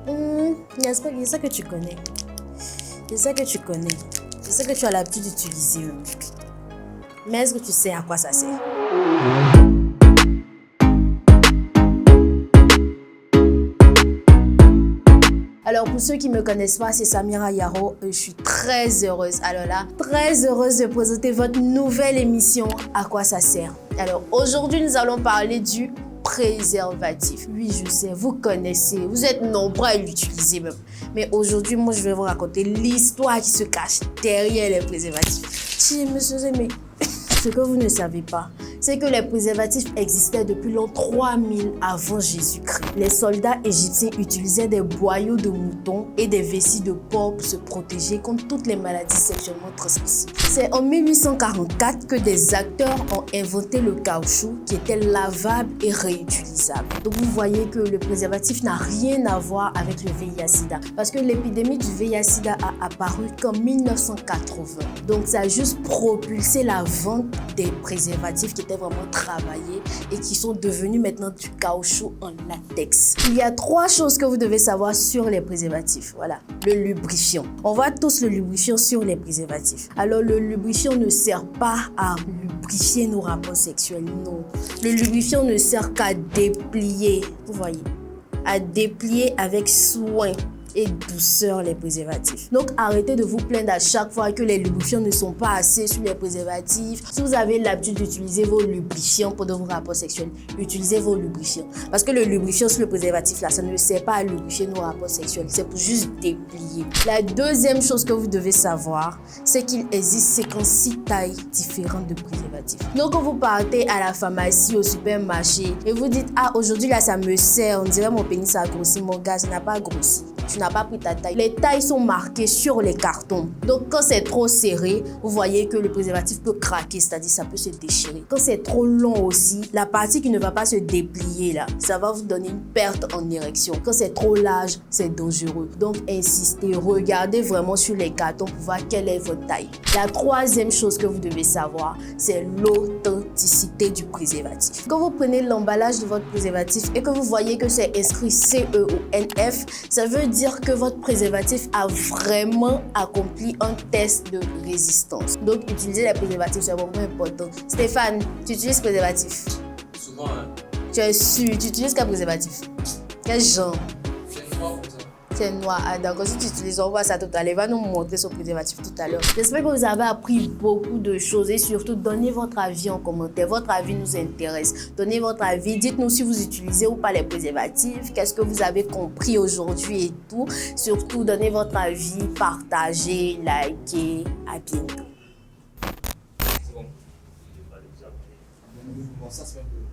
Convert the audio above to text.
Il y a ça que tu connais. Je sais que tu connais. Je sais que tu as l'habitude d'utiliser. Mais est-ce que tu sais à quoi ça sert? Alors pour ceux qui ne me connaissent pas, c'est Samira Yaro. Je suis très heureuse, très heureuse de présenter votre nouvelle émission À quoi ça sert. Alors aujourd'hui, nous allons parler du préservatif. Oui, je sais, vous connaissez, vous êtes nombreux à l'utiliser même. Mais aujourd'hui, moi, je vais vous raconter l'histoire qui se cache derrière les préservatifs. Si, monsieur, mais ce que vous ne savez pas, c'est que les préservatifs existaient depuis l'an 3000 avant Jésus-Christ. Les soldats égyptiens utilisaient des boyaux de mouton et des vessies de porc pour se protéger contre toutes les maladies sexuellement transmissibles. C'est en 1844 que des acteurs ont inventé le caoutchouc qui était lavable et réutilisable. Donc vous voyez que le préservatif n'a rien à voir avec le VIH-Sida parce que l'épidémie du VIH-Sida a apparu qu'en 1980. Donc ça a juste propulsé la vente des préservatifs qui étaient vraiment travaillés et qui sont devenus maintenant du caoutchouc en latex. Il y a 3 choses que vous devez savoir sur les préservatifs. Voilà, le lubrifiant. On voit tous le lubrifiant sur les préservatifs. Alors le lubrifiant ne sert pas à lubrifier nos rapports sexuels, non. Le lubrifiant ne sert qu'à déplier, vous voyez, à déplier avec soin et douceur les préservatifs. Donc arrêtez de vous plaindre à chaque fois que les lubrifiants ne sont pas assez sur les préservatifs. Si vous avez l'habitude d'utiliser vos lubrifiants pendant vos rapports sexuels, utilisez vos lubrifiants. Parce que le lubrifiant sur le préservatif là, ça ne sert pas à lubrifier nos rapports sexuels, c'est pour juste déplier. La deuxième chose que vous devez savoir, c'est qu'il existe 56 tailles différentes de préservatifs. Donc quand vous partez à la pharmacie, au supermarché et vous dites « Ah, aujourd'hui là ça me sert, on dirait mon pénis a grossi, mon gars, ça n'a pas grossi. » Tu n'as pas pris ta taille. Les tailles sont marquées sur les cartons. Donc, quand c'est trop serré, vous voyez que le préservatif peut craquer, c'est-à-dire ça peut se déchirer. Quand c'est trop long aussi, la partie qui ne va pas se déplier là, ça va vous donner une perte en érection. Quand c'est trop large, c'est dangereux. Donc, insistez, regardez vraiment sur les cartons pour voir quelle est votre taille. La troisième chose que vous devez savoir, c'est l'authenticité du préservatif. Quand vous prenez l'emballage de votre préservatif et que vous voyez que c'est inscrit CE ou NF, ça veut dire que votre préservatif a vraiment accompli un test de résistance. Donc, utiliser les préservatifs, c'est vraiment important. Stéphane, tu utilises préservatif? Souvent, hein. Tu es sûr? Tu utilises quel préservatif? Quel genre? C'est noir comme ça. C'est noir. Ah, d'accord, si tu utilises, on voit ça tout à l'heure. Il va nous montrer son préservatif tout à l'heure. J'espère que vous avez appris beaucoup de choses et surtout, donnez votre avis en commentaire. Votre avis nous intéresse. Donnez votre avis. Dites-nous si vous utilisez ou pas les préservatifs. Qu'est-ce que vous avez compris aujourd'hui et tout. Surtout, donnez votre avis, partagez, likez. À bientôt. C'est bon. Bon, ça, c'est un peu...